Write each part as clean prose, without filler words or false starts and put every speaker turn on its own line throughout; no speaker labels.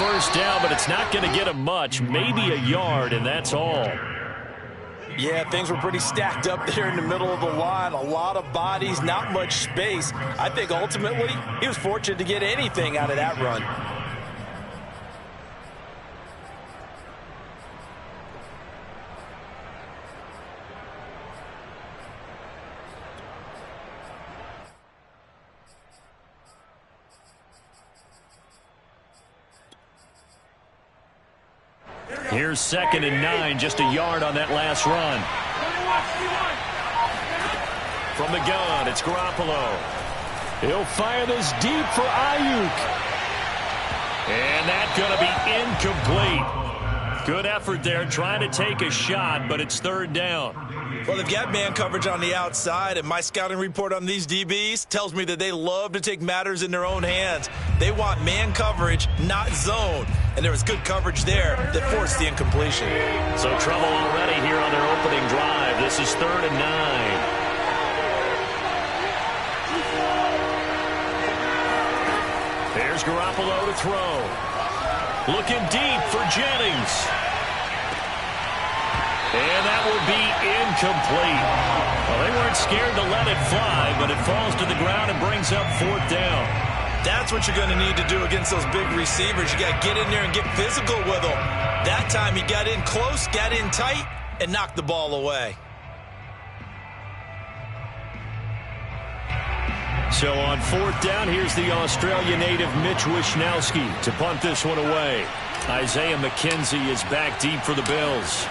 first down, but it's not going to get him much, maybe a yard, and that's all.
Yeah, things were pretty stacked up there in the middle of the line. A lot of bodies, not much space. I think ultimately he was fortunate to get anything out of that run.
Here's 2nd and 9, just a yard on that last run. From the gun, it's Garoppolo. He'll fire this deep for Ayuk. And that's going to be incomplete. Good effort there, trying to take a shot, but it's 3rd down.
Well, they've got man coverage on the outside, and my scouting report on these DBs tells me that they love to take matters in their own hands. They want man coverage, not zone. And there was good coverage there that forced the incompletion.
So trouble already here on their opening drive. This is 3rd and 9. There's Garoppolo to throw. Looking deep for Jennings. And that will be incomplete. Well, they weren't scared to let it fly, but it falls to the ground and brings up 4th down.
That's what you're going to need to do against those big receivers. You got to get in there and get physical with them. That time he got in close, got in tight, and knocked the ball away.
So on 4th down, here's the Australia native Mitch Wishnowsky to punt this one away. Isaiah McKenzie is back deep for the Bills.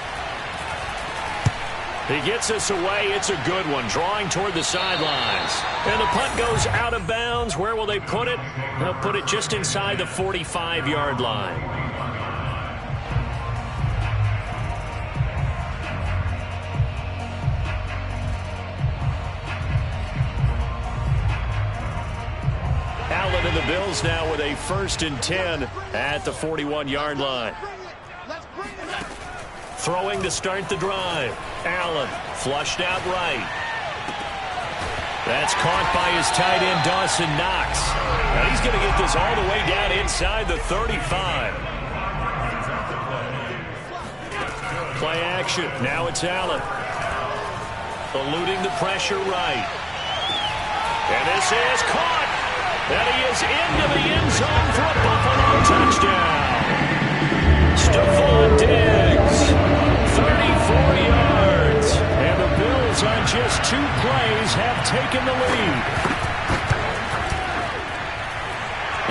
He gets us away. It's a good one, drawing toward the sidelines. And the punt goes out of bounds. Where will they put it? They'll put it just inside the 45-yard line. Allen and the Bills now with a 1st and 10 at the 41-yard line. Throwing to start the drive. Allen flushed out right. That's caught by his tight end, Dawson Knox. Now he's going to get this all the way down inside the 35. Play action. Now it's Allen. Eluding the pressure right. And this is caught. And he is into the end zone for a Buffalo touchdown. Stephon Diggs, 34 yards. And the Bills on just 2 plays have taken the lead.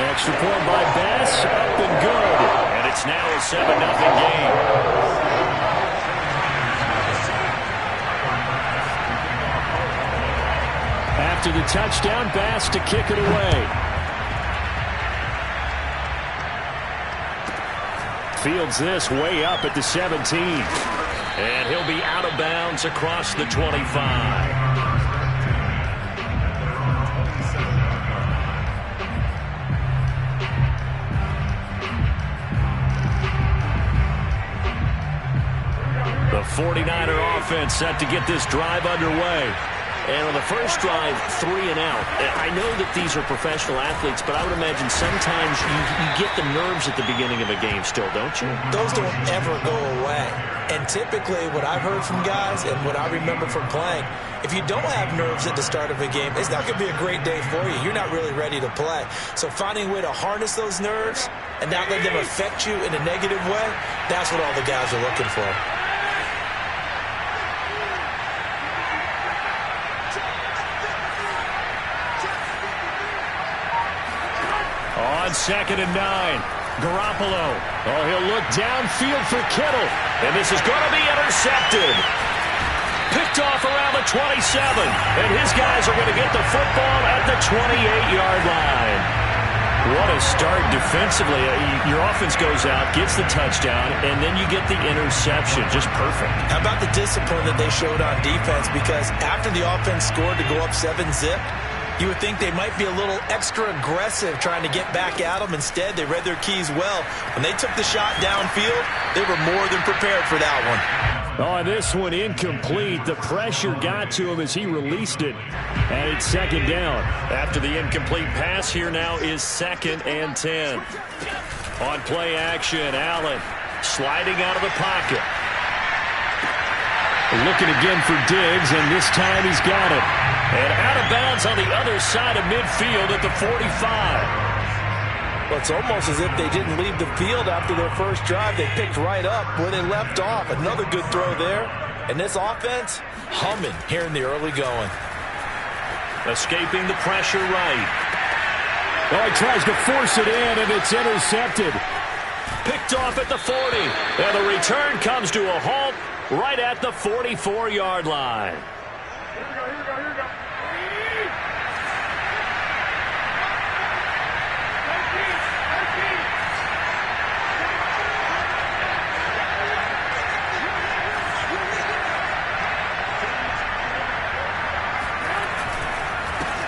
Extra point by Bass, up and good. And it's now a 7-0 game. After the touchdown, Bass to kick it away. Fields this way up at the 17. And he'll be out of bounds across the 25. The 49er offense set to get this drive underway. And on the first drive, 3 and out. I know that these are professional athletes, but I would imagine sometimes you get the nerves at the beginning of a game still, don't you?
Those don't ever go away. And typically what I've heard from guys and what I remember from playing, if you don't have nerves at the start of a game, it's not going to be a great day for you. You're not really ready to play. So finding a way to harness those nerves and not let them affect you in a negative way, that's what all the guys are looking for.
On 2nd and 9, Garoppolo. Oh, he'll look downfield for Kittle. And this is going to be intercepted. Picked off around the 27. And his guys are going to get the football at the 28-yard line. What a start defensively. Your offense goes out, gets the touchdown, and then you get the interception. Just perfect. How about the discipline that they showed on defense? Because after the offense scored to go up 7-zip, you would think they might be a little extra aggressive trying to get back at them. Instead, they read their keys well. When they took the shot downfield, they were more than prepared for that one. Oh, this one incomplete. The pressure got to him as he released it. And it's 2nd down. After the incomplete pass, here now is 2nd and 10. On play action, Allen sliding out of the pocket. Looking again for Diggs, and this time he's got it. And out of bounds on the other side of midfield at the 45.
Well, it's almost as if they didn't leave the field after their first drive. They picked right up where they left off. Another good throw there. And this offense, humming here in the early going.
Escaping the pressure right.
Oh, he tries to force it in, and it's intercepted.
Picked off at the 40. And the return comes to a halt right at the 44-yard line.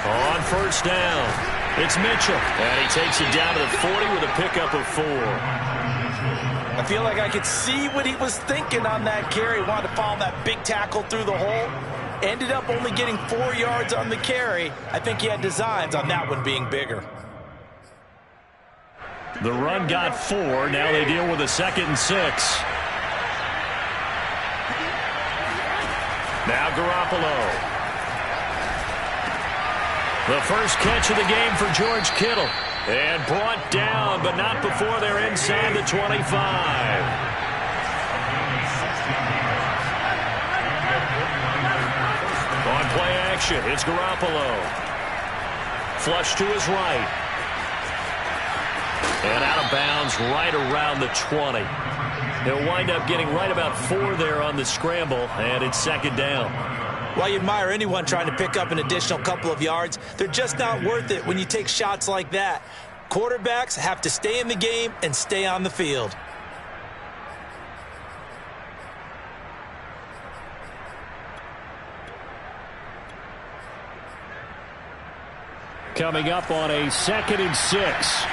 On first down, it's Mitchell. And he takes it down to the 40 with a pickup of 4.
I feel like I could see what he was thinking on that carry. Wanted to follow that big tackle through the hole. Ended up only getting 4 yards on the carry. I think he had designs on that one being bigger.
The run got 4. Now they deal with a 2nd and 6. Now Garoppolo. The first catch of the game for George Kittle. And brought down, but not before they're inside the 25. On play action, it's Garoppolo. Flush to his right. And out of bounds right around the 20. He'll wind up getting right about 4 there on the scramble, and it's 2nd down.
Well, you admire anyone trying to pick up an additional couple of yards. They're just not worth it when you take shots like that. Quarterbacks have to stay in the game and stay on the field.
Coming up on a 2nd and 6.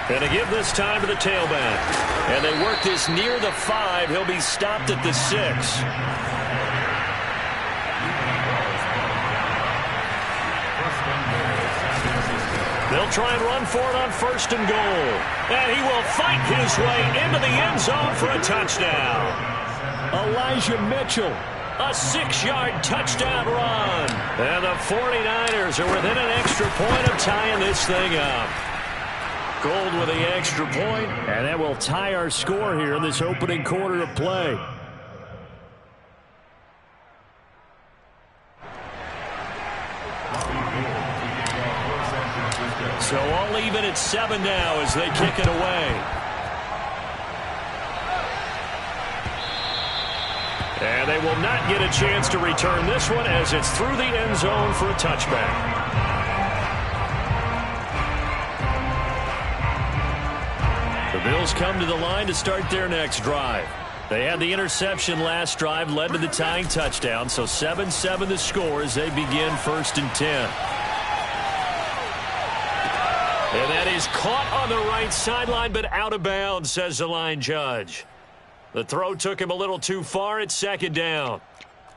And to give this time to the tailback. And they work this near the 5. He'll be stopped at the 6. They'll try and run for it on 1st and goal. And he will fight his way into the end zone for a touchdown.
Elijah Mitchell.
A 6-yard touchdown run. And the 49ers are within an extra point of tying this thing up. Gold with the extra point,
and that will tie our score here in this opening quarter of play.
So all even at 7 now as they kick it away. And they will not get a chance to return this one as it's through the end zone for a touchback. The Bills come to the line to start their next drive. They had the interception last drive, led to the tying touchdown, so 7-7 the score as they begin 1st and 10. And that is caught on the right sideline, but out of bounds, says the line judge. The throw took him a little too far. It's 2nd down.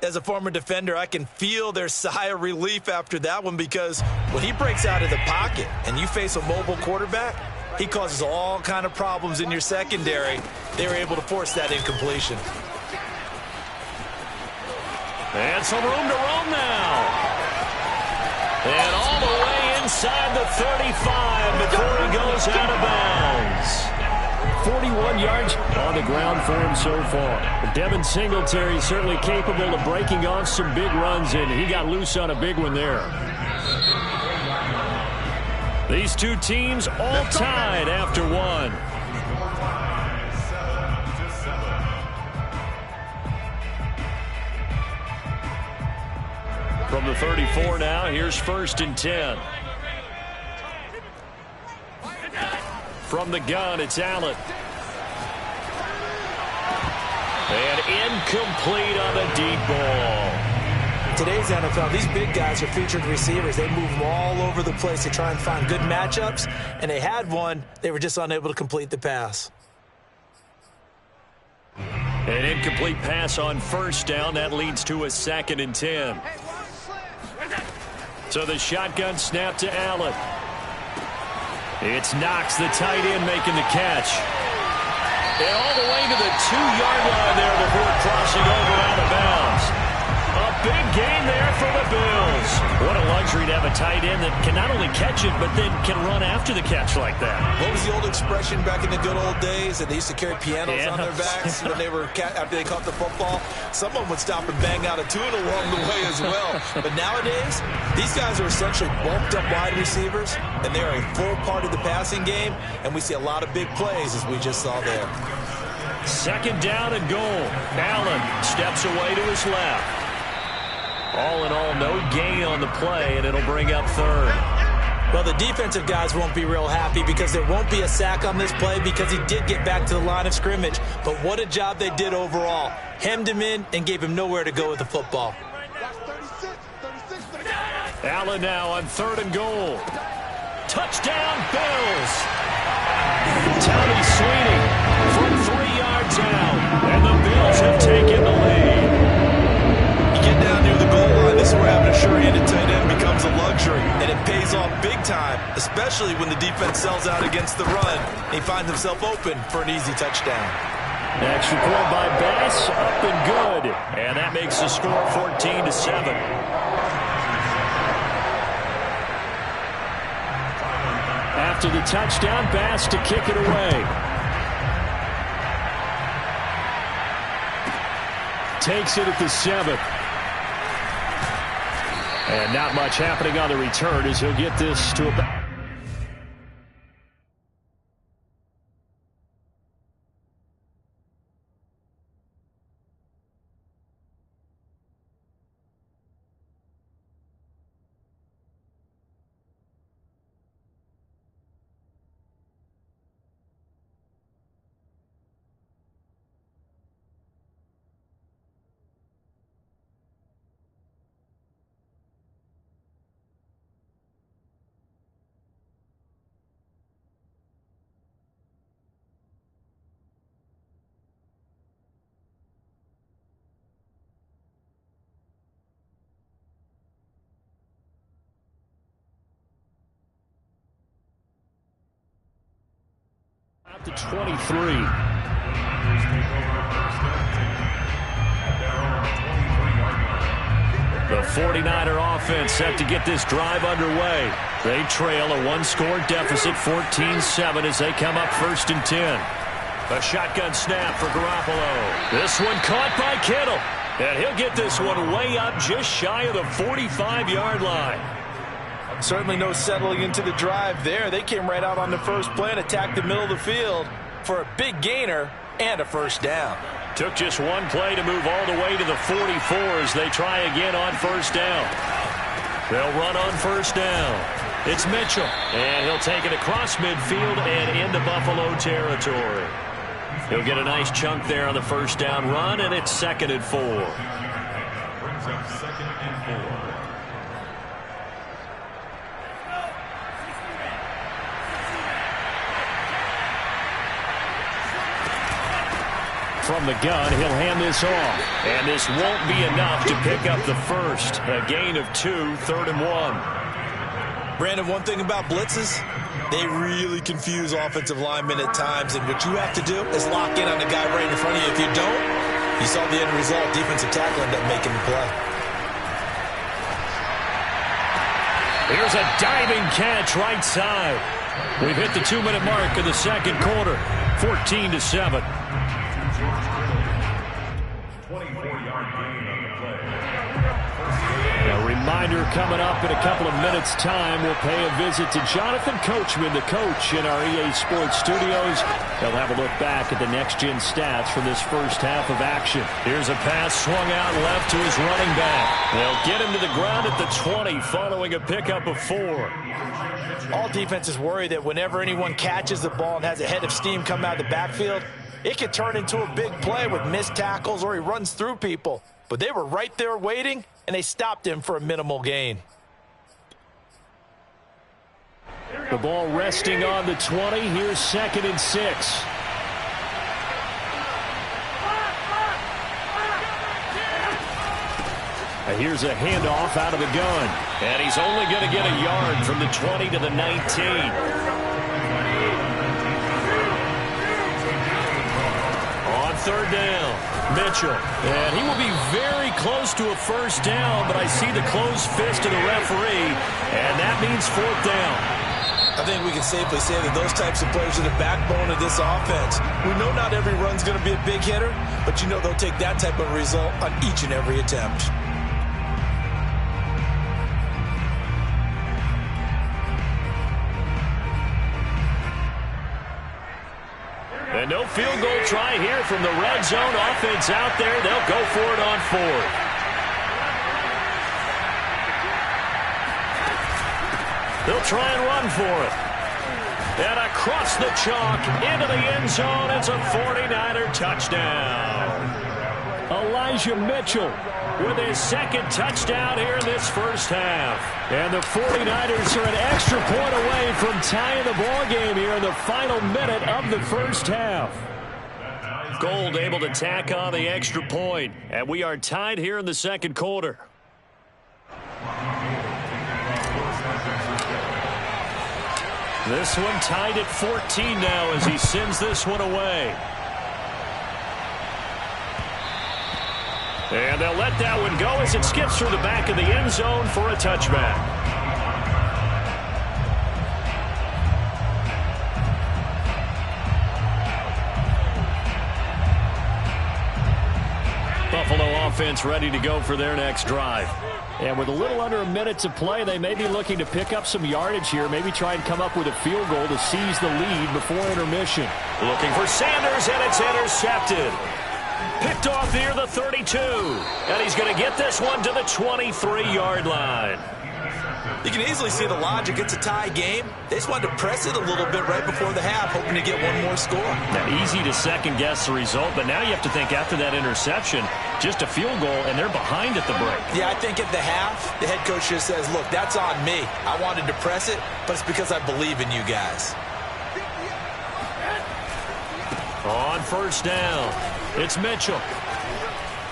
As a former defender, I can feel their sigh of relief after that one, because when he breaks out of the pocket and you face a mobile quarterback, he causes all kind of problems in your secondary. They were able to force that incompletion.
And some room to roam now. And all the way inside the 35 before he goes out of bounds.
41 yards on the ground for him so far.
Devin Singletary certainly capable of breaking off some big runs, and he got loose on a big one there. These two teams all tied after one. From the 34 now, here's 1st and 10. From the gun, it's Allen. And incomplete on the deep ball.
Today's NFL, these big guys are featured receivers. They move them all over the place to try and find good matchups, and they had one. They were just unable to complete the pass.
An incomplete pass on 1st down. That leads to a 2nd and 10. So the shotgun snap to Allen. It's Knox, the tight end, making the catch. And all the way to the 2-yard line there before crossing over out of bounds. A big gain there for the Bills. What a luxury to have a tight end that can not only catch it, but then can run after the catch like that.
What was the old expression back in the good old days? That they used to carry pianos on their backs when they were after they caught the football. Someone would stop and bang out a tune along the way as well. But nowadays, these guys are essentially bulked up wide receivers, and they are a full part of the passing game, and we see a lot of big plays as we just saw there.
Second down and goal. Allen steps away to his left. All in all, no gain on the play, and it'll bring up third.
Well, the defensive guys won't be real happy because there won't be a sack on this play because he did get back to the line of scrimmage. But what a job they did overall. Hemmed him in and gave him nowhere to go with the football.
Allen now on third and goal. Touchdown, Bills. Tommy Sweeney from 3 yards out, and the Bills have taken the lead.
Get down near the goal line. This is where having a sure-handed tight end becomes a luxury, and it pays off big time, especially when the defense sells out against the run. He finds himself open for an easy touchdown.
Extra point by Bass, up and good, and that makes the score 14-7. After the touchdown, Bass to kick it away. Takes it at the 7th. And not much happening on the return as he'll get this to about... to 23. The 49er offense set to get this drive underway. They trail a one-score deficit, 14-7, as they come up 1st and 10. A shotgun snap for Garoppolo. This one caught by Kittle. And he'll get this one way up just shy of the 45-yard line.
Certainly no settling into the drive there. They came right out on the first play and attacked the middle of the field for a big gainer and a first down.
Took just one play to move all the way to the 44 as they try again on first down. They'll run on first down. It's Mitchell, and he'll take it across midfield and into Buffalo territory. He'll get a nice chunk there on the first down run, and it's 2nd and 4. Brings up 2nd and 4. From the gun, he'll hand this off. And this won't be enough to pick up the first. A gain of 2, 3rd and 1.
Brandon, one thing about blitzes, they really confuse offensive linemen at times. And what you have to do is lock in on the guy right in front of you. If you don't, you saw the end result. Defensive tackle ended up making the play.
Here's a diving catch right side. We've hit the 2-minute mark in the second quarter. 14-7. 24-yard gain on the play. A reminder coming up in a couple of minutes' time. We'll pay a visit to Jonathan Coachman, the coach in our EA Sports studios. They'll have a look back at the next-gen stats from this first half of action. Here's a pass swung out left to his running back. They'll get him to the ground at the 20 following a pickup of 4.
All defenses worry that whenever anyone catches the ball and has a head of steam come out of the backfield, it could turn into a big play with missed tackles or he runs through people. But they were right there waiting, and they stopped him for a minimal gain.
The ball resting on the 20. Here's 2nd and 6. And here's a handoff out of the gun. And he's only going to get a yard from the 20 to the 19. third down. Mitchell.
And he will be very close to a first down, but I see the closed fist of the referee, and that means fourth down.
I think we can safely say that those types of players are the backbone of this offense. We know not every run's going to be a big hitter, but you know they'll take that type of result on each and every attempt.
And no field goal try here from the red zone offense out there. They'll go for it on fourth. They'll try and run for it. And across the chalk into the end zone. It's a 49er touchdown.
Elijah Mitchell
with his second touchdown here in this first half.
And the 49ers are an extra point away from tying the ball game here in the final minute of the first half.
Gold able to tack on the extra point. And we are tied here in the second quarter. This one tied at 14 now as he sends this one away. And they'll let that one go as it skips through the back of the end zone for a touchback. Buffalo offense ready to go for their next drive.
And with a little under a minute to play, they may be looking to pick up some yardage here, maybe try and come up with a field goal to seize the lead before intermission.
Looking for Sanders, and it's intercepted. Picked off near the 32. And he's going to get this one to the 23-yard line.
You can easily see the logic. It's a tie game. They just wanted to press it a little bit right before the half, hoping to get one more score.
Now, easy to second-guess the result, but now you have to think after that interception, just a field goal, and they're behind at the break.
Yeah, I think at the half, the head coach just says, look, that's on me. I wanted to press it, but it's because I believe in you guys.
On first down, it's Mitchell.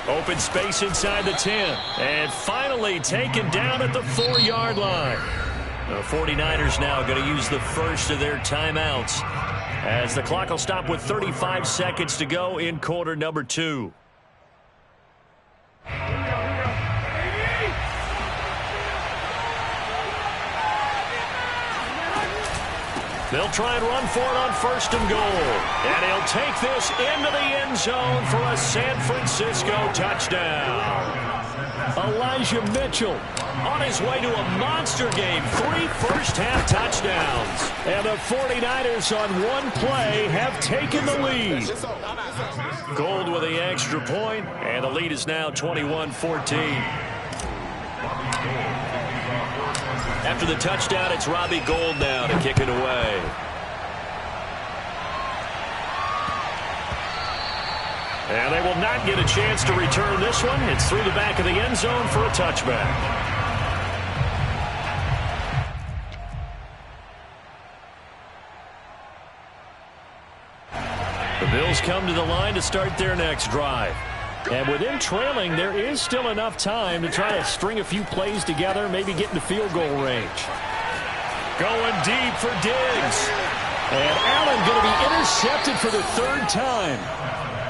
Open space inside the 10. And finally taken down at the 4-yard line. The 49ers now going to use the first of their timeouts as the clock will stop with 35 seconds to go in quarter number 2. They'll try and run for it on first and goal. And he'll take this into the end zone for a San Francisco touchdown.
Elijah Mitchell
on his way to a monster game. 3 first-half touchdowns.
And the 49ers on one play have taken the lead.
Gold with the extra point, and the lead is now 21-14. After the touchdown, it's Robbie Gould now to kick it away. And they will not get a chance to return this one. It's through the back of the end zone for a touchback. The Bills come to the line to start their next drive.
And with them trailing, there is still enough time to try to string a few plays together, maybe get into field goal range.
Going deep for Diggs.
And Allen going to be intercepted for the third time.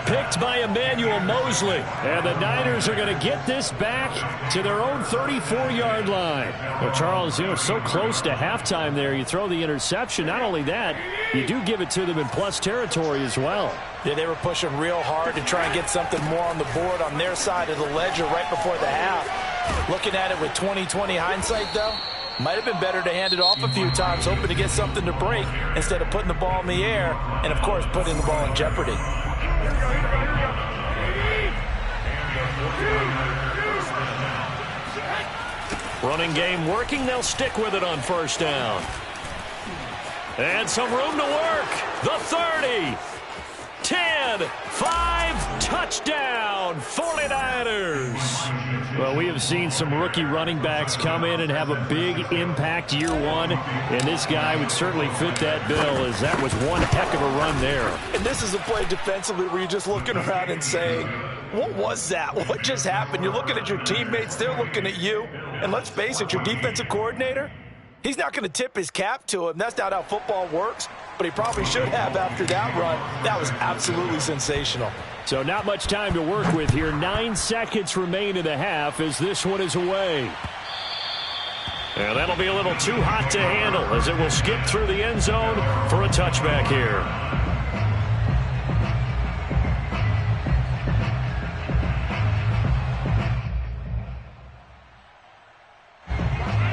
Picked by Emmanuel Mosley. And the Niners are going to get this back to their own 34-yard line. Well, Charles, so close to halftime there. You throw the interception. Not only that, you do give it to them in plus territory as well.
Yeah, they were pushing real hard to try and get something more on the board on their side of the ledger right before the half. Looking at it with 20/20 hindsight, though, might have been better to hand it off a few times, hoping to get something to break instead of putting the ball in the air and, of course, putting the ball in jeopardy.
Running game working. They'll stick with it on first down. And some room to work. The 30. 10, 5, touchdown, 49ers.
Well, we have seen some rookie running backs come in and have a big impact year one, and this guy would certainly fit that bill, as that was one heck of a run there.
And this is a play defensively where you're just looking around and saying, what was that? What just happened? You're looking at your teammates, they're looking at you, and let's face it, your defensive coordinator, he's not going to tip his cap to him. That's not how football works, but he probably should have after that run. That was absolutely sensational.
So not much time to work with here. 9 seconds remain in the half as this one is away. And that'll be a little too hot to handle as it will skip through the end zone for a touchback here.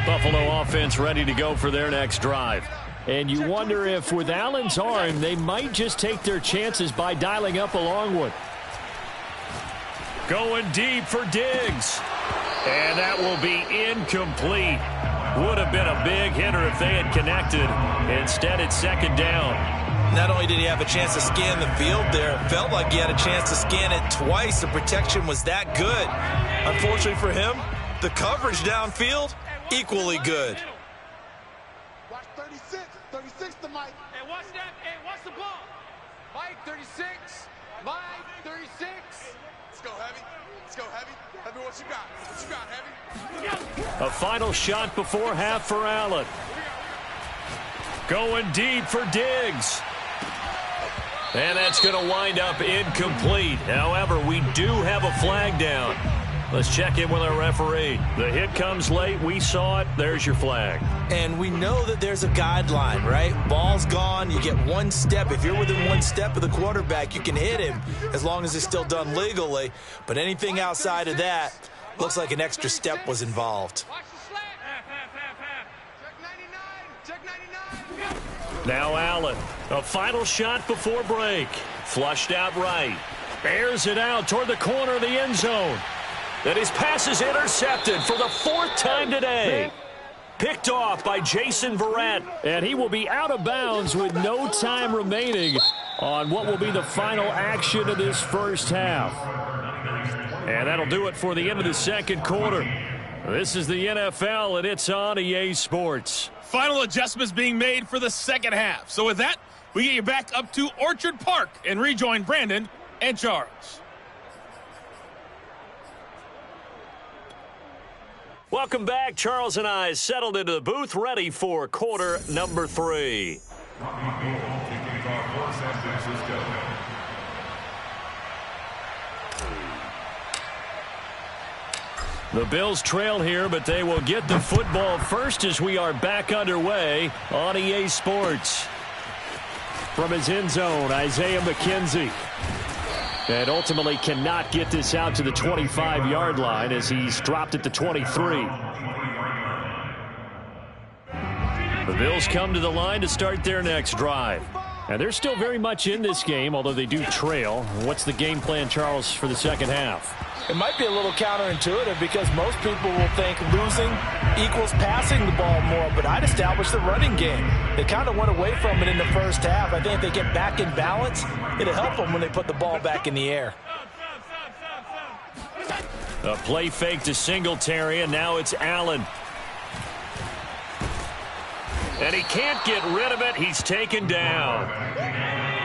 Buffalo offense ready to go for their next drive. And you wonder if with Allen's arm, they might just take their chances by dialing up a long one. Going deep for Diggs. And that will be incomplete. Would have been a big hitter if they had connected. Instead, it's second down.
Not only did he have a chance to scan the field there, it felt like he had a chance to scan it twice. The protection was that good. Unfortunately for him, the coverage downfield, equally good.
Watch 36. 36 to Mike.
Hey, watch that. Hey, watch the ball. Mike, 36. Mike, 36.
Let's go, Heavy. Let's go, Heavy. Heavy, what you got? What you got, Heavy?
A final shot before half for Allen. Going deep for Diggs. And that's going to wind up incomplete. However, we do have a flag down. Let's check in with our referee. The hit comes late. We saw it. There's your flag.
And we know that there's a guideline, right? Ball's gone. You get one step. If you're within one step of the quarterback, you can hit him as long as it's still done legally. But anything outside of that, looks like an extra step was involved.
Watch the slant. Check 99. Check 99.
Now Allen. A final shot before break. Flushed out right. Airs it out toward the corner of the end zone. And his pass is intercepted for the 4th time today. Picked off by Jason Verrett. And he will be out of bounds with no time remaining on what will be the final action of this first half. And that'll do it for the end of the second quarter. This is the NFL, and it's on EA Sports.
Final adjustments being made for the second half. So with that, we get you back up to Orchard Park and rejoin Brandon and Charles.
Welcome back. Charles and I settled into the booth, ready for quarter number 3. The Bills trail here, but they will get the football first as we are back underway on EA Sports. From his end zone, Isaiah McKenzie. And ultimately cannot get this out to the 25-yard line as he's dropped at the 23. The Bills come to the line to start their next drive. And they're still very much in this game, although they do trail. What's the game plan, Charles, for the second half?
It might be a little counterintuitive because most people will think losing equals passing the ball more, but I'd establish the running game. They kind of went away from it in the first half. I think if they get back in balance, it'll help them when they put the ball back in the air.
A play fake to Singletary, and now it's Allen. And he can't get rid of it. He's taken down.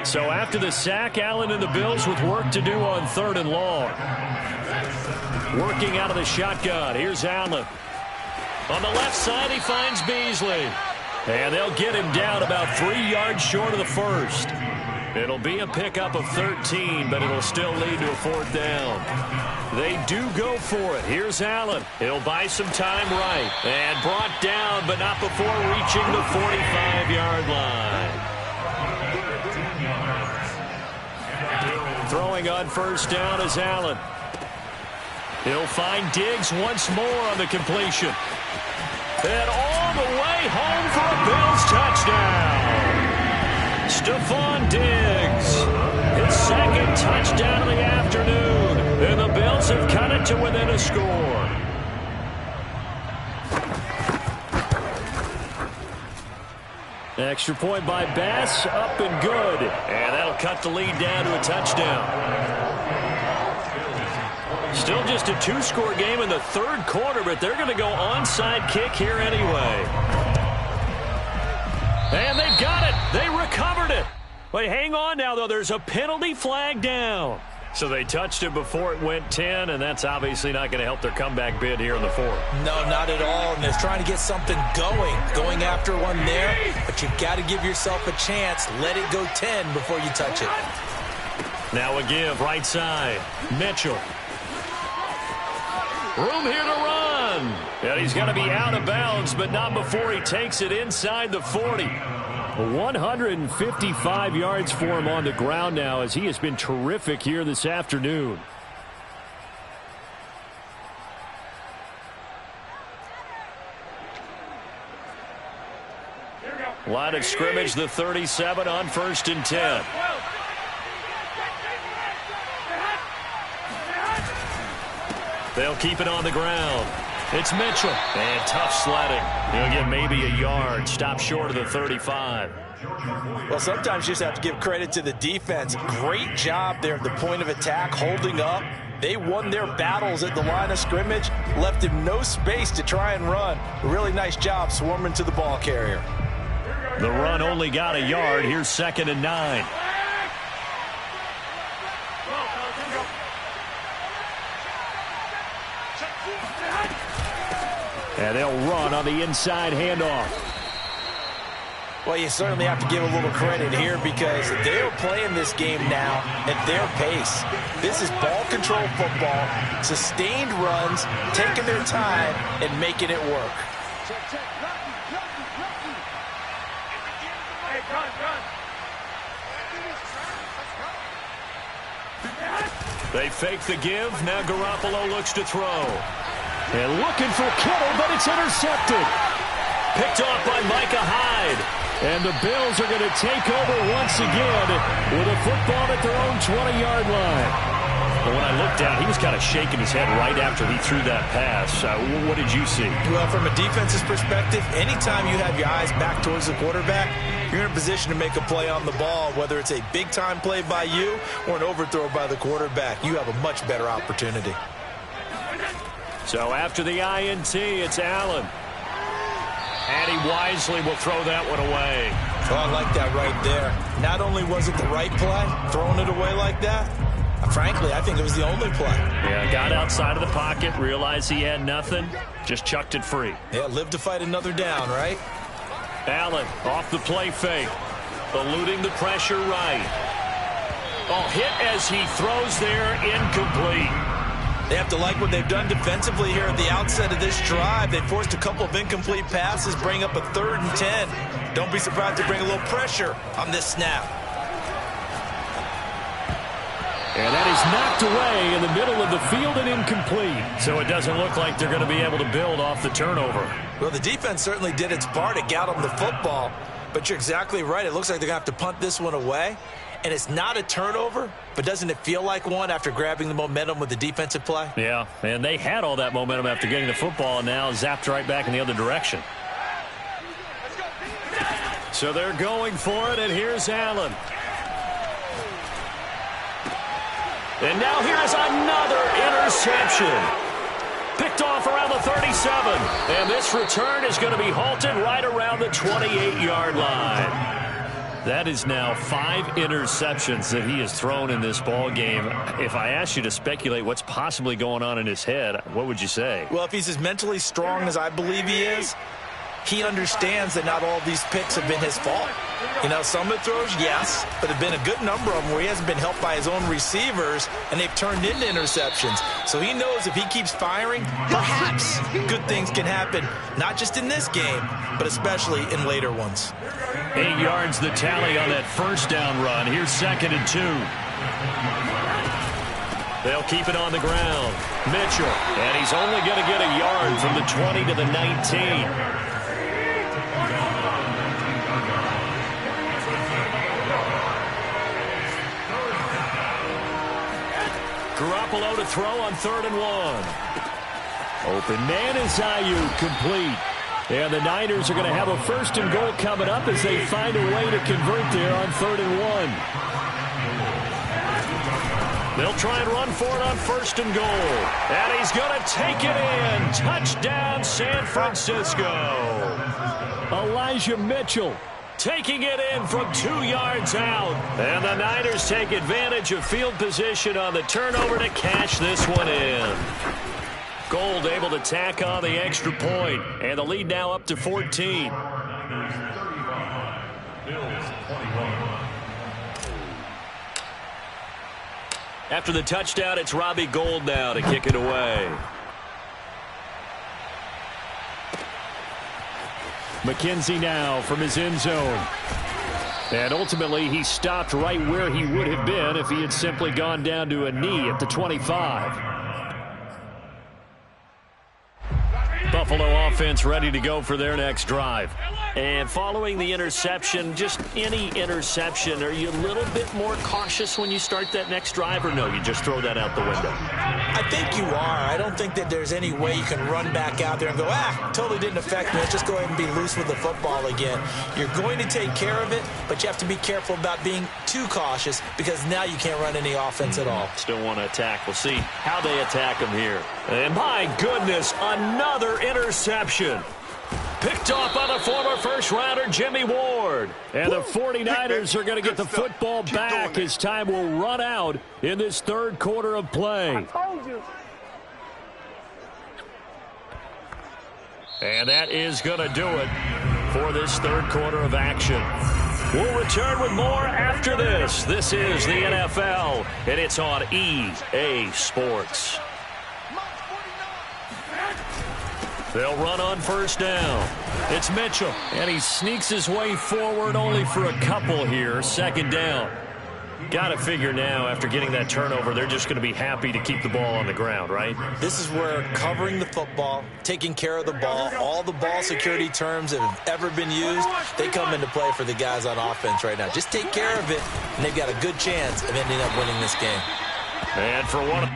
So after the sack, Allen and the Bills with work to do on 3rd and long. Working out of the shotgun. Here's Allen. On the left side, he finds Beasley. And they'll get him down about 3 yards short of the first. It'll be a pickup of 13, but it'll still lead to a 4th down. They do go for it. Here's Allen. He'll buy some time right. And brought down, but not before reaching the 45-yard line. Throwing on 1st down is Allen. He'll find Diggs once more on the completion. And all the way home for a Bills touchdown. Stephon Diggs, his 2nd touchdown of the afternoon. And the Bills have cut it to within a score. Extra point by Bass, up and good. And that'll cut the lead down to a touchdown. Still just a 2-score game in the 3rd quarter, but they're going to go onside kick here anyway. And they've got it. They recovered it. Wait, hang on now, though. There's a penalty flag down. So they touched it before it went 10, and that's obviously not going to help their comeback bid here in the 4th.
No, not at all. And they're trying to get something going after one there. But you've got to give yourself a chance. Let it go 10 before you touch it.
Now a give right side. Mitchell. Room here to run. And he's going to be out of bounds, but not before he takes it inside the 40. 155 yards for him on the ground now, as he has been terrific here this afternoon. Line of scrimmage, the 37 on 1st and 10. They'll keep it on the ground. It's Mitchell. And tough sledding. He'll get maybe a yard. Stop short of the 35.
Well, sometimes you just have to give credit to the defense. Great job there at the point of attack, holding up. They won their battles at the line of scrimmage, left him no space to try and run. A really nice job swarming to the ball carrier.
The run only got a yard. Here's 2nd and 9. And they'll run on the inside handoff.
Well, you certainly have to give a little credit here because they're playing this game now at their pace. This is ball control football, sustained runs, taking their time and making it work.
They fake the give. Now Garoppolo looks to throw. And looking for Kittle, but it's intercepted. Picked off by Micah Hyde. And the Bills are going to take over once again with a football at their own 20-yard line. But when I looked down, he was kind of shaking his head right after he threw that pass. What did you see?
Well, from a defense's perspective, anytime you have your eyes back towards the quarterback, you're in a position to make a play on the ball, whether it's a big-time play by you or an overthrow by the quarterback. You have a much better opportunity.
So after the INT, it's Allen. And he wisely will throw that one away.
Oh, I like that right there. Not only was it the right play, throwing it away like that, frankly, I think it was the only play.
Yeah, got outside of the pocket, realized he had nothing, just chucked it free.
Yeah, live to fight another down, right?
Allen off the play fake, eluding the pressure right. Oh, hit as he throws there, incomplete.
They have to like what they've done defensively here at the outset of this drive. They forced a couple of incomplete passes, bring up a 3rd and 10. Don't be surprised to bring a little pressure on this snap.
And that is knocked away in the middle of the field and incomplete. So it doesn't look like they're going to be able to build off the turnover.
Well, the defense certainly did its part. It got them the football. But you're exactly right. It looks like they're going to have to punt this one away. And it's not a turnover, but doesn't it feel like one after grabbing the momentum with the defensive play?
Yeah, and they had all that momentum after getting the football and now zapped right back in the other direction. So they're going for it, and here's Allen. And now here's another interception. Picked off around the 37. And this return is going to be halted right around the 28-yard line. That is now 5 interceptions that he has thrown in this ball game. If I asked you to speculate what's possibly going on in his head, what would you say?
Well, if he's as mentally strong as I believe he is, he understands that not all of these picks have been his fault. You know, some of the throws, yes, but there have been a good number of them where he hasn't been helped by his own receivers, and they've turned into interceptions. So he knows if he keeps firing, perhaps good things can happen, not just in this game, but especially in later ones.
8 yards the tally on that first down run. Here's 2nd and 2. They'll keep it on the ground. Mitchell, and he's only going to get a yard from the 20 to the 19. Garoppolo to throw on 3rd and 1. Open man is Ayuk, complete. And the Niners are going to have a 1st and goal coming up as they find a way to convert there on 3rd and 1. They'll try and run for it on 1st and goal. And he's going to take it in. Touchdown, San Francisco. Elijah Mitchell taking it in from 2 yards out. And the Niners take advantage of field position on the turnover to cash this one in. Gold able to tack on the extra point, and the lead now up to 14.
After the touchdown, it's Robbie Gould now to kick it away.
McKenzie now from his end zone. And ultimately, he stopped right where he would have been if he had simply gone down to a knee at the 25. Buffalo offense ready to go for their next drive.
And following the interception, just any interception, are you a little bit more cautious when you start that next drive, or no, you just throw that out the window?
I think you are. I don't think that there's any way you can run back out there and go, totally didn't affect me. Let's just go ahead and be loose with the football again. You're going to take care of it, but you have to be careful about being too cautious because now you can't run any offense at all.
Still want to attack. We'll see how they attack him here. And my goodness, another interception. Picked off by the former first-rounder Jimmy Ward.
And the 49ers are going to get the football back as time will run out in this third quarter of play.
And that is going to do it for this third quarter of action. We'll return with more after this. This is the NFL, and it's on EA Sports. They'll run on first down. It's Mitchell, and he sneaks his way forward only for a couple here. Second down. Got to figure now, after getting that turnover, they're just going to be happy to keep the ball on the ground, right?
This is where covering the football, taking care of the ball, all the ball security terms that have ever been used, they come into play for the guys on offense right now. Just take care of it, and they've got a good chance of ending up winning this game.
And for one of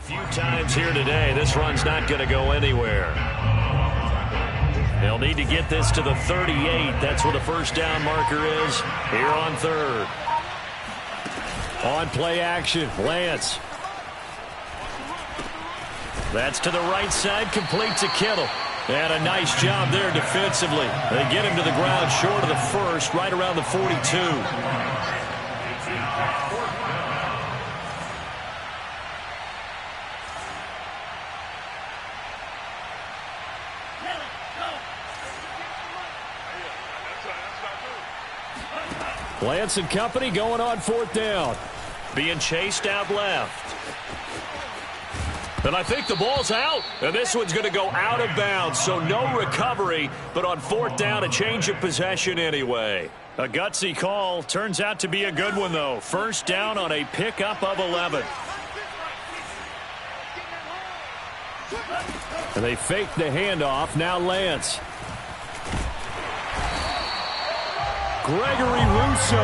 few times here today, this run's not going to go anywhere. They'll need to get this to the 38. That's where the first down marker is here on third.
On play action, Lance.
That's to the right side, complete to Kittle. And a nice job there defensively. They get him to the ground short of the first, right around the 42.
Lance and company going on fourth down.
Being chased out left. And I think the ball's out. And this one's going to go out of bounds, so no recovery. But on fourth down, a change of possession anyway.
A gutsy call. Turns out to be a good one, though. First down on a pickup of 11. And they fake the handoff. Now Lance. Gregory Rousseau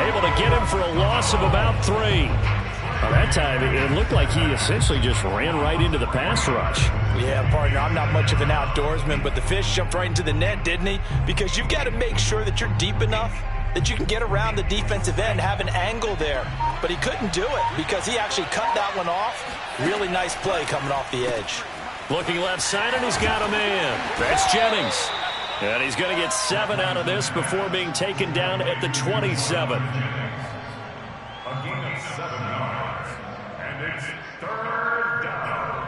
able to get him for a loss of about 3. Well, that time it looked like he essentially just ran right into the pass rush.
Yeah, partner, I'm not much of an outdoorsman, but the fish jumped right into the net, didn't he? Because you've got to make sure that you're deep enough that you can get around the defensive end, have an angle there. But he couldn't do it because he actually cut that one off. Really nice play coming off the edge.
Looking left side, and he's got a man. That's Jennings. And he's going to get 7 out of this before being taken down at the 27.
A gain of 7 yards, and it's third down.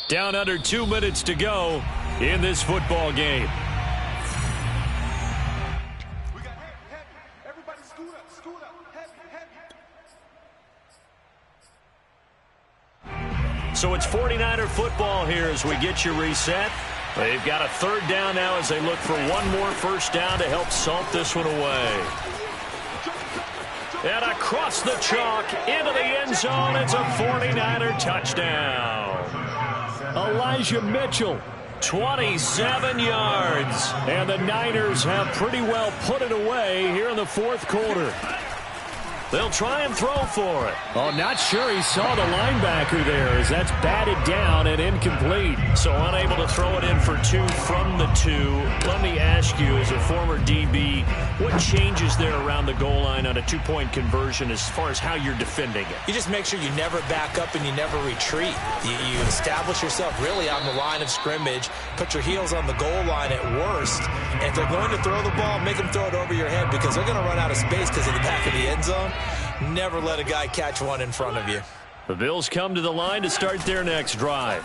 Down under 2 minutes to go in this football game.
We got heavy. Everybody scoot up, heavy.
So it's 49er football here as we get you reset. They've got a third down now as they look for one more first down to help salt this one away. And across the chalk into the end zone, it's a 49er touchdown.
Elijah Mitchell.
27 yards.
And the Niners have pretty well put it away here in the fourth quarter.
They'll try and throw for it.
Oh, not sure he saw the linebacker there as that's batted down and incomplete.
So unable to throw it in for 2 from the 2. Let me ask you, as a former DB, what changes there around the goal line on a 2-point conversion as far as how you're defending it?
You just make sure you never back up and you never retreat. You establish yourself really on the line of scrimmage, put your heels on the goal line at worst, and if they're going to throw the ball, make them throw it over your head because they're going to run out of space because of the back of the end zone. Never let a guy catch one in front of you.
The Bills come to the line to start their next drive.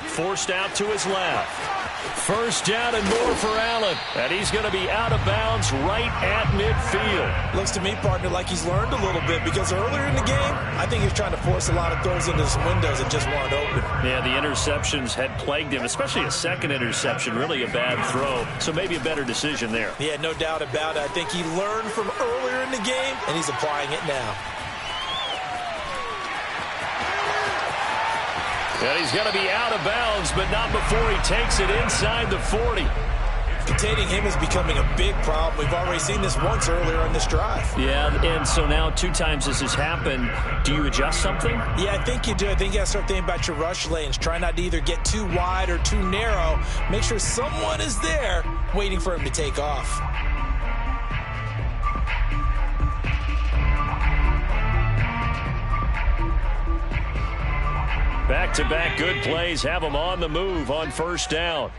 Forced out to his left. First down and more for Allen. And he's going to be out of bounds right at midfield.
Looks to me, partner, like he's learned a little bit because earlier in the game, I think he was trying to force a lot of throws into some windows that just weren't open.
Yeah, the interceptions had plagued him, especially a second interception, really a bad throw. So maybe a better decision there.
Yeah, no doubt about it. I think he learned from earlier in the game, and he's applying it now.
And he's going to be out of bounds, but not before he takes it inside the 40.
Containing him is becoming a big problem. We've already seen this once earlier on this drive.
Yeah, and so now 2 times this has happened. Do you adjust something?
Yeah, I think you do. I think you got to start thinking about your rush lanes. Try not to either get too wide or too narrow. Make sure someone is there waiting for him to take off.
Back-to-back good plays have them on the move on first down.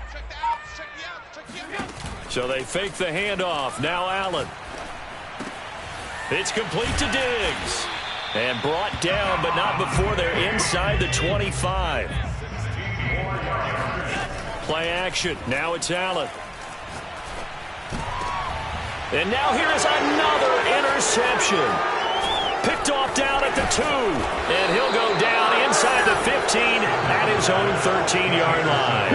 So they fake the handoff. Now Allen. It's complete to Diggs. And brought down, but not before they're inside the 25. Play action. Now it's Allen. And now here is another interception. Picked off down at the 2. And he'll go down inside the 15 at his own 13-yard line.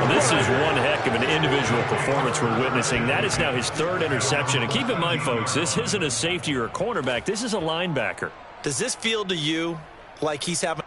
Well, this is one heck of an individual performance we're witnessing. That is now his 3rd interception. And keep in mind, folks, this isn't a safety or a cornerback. This is a linebacker.
Does this feel to you like he's having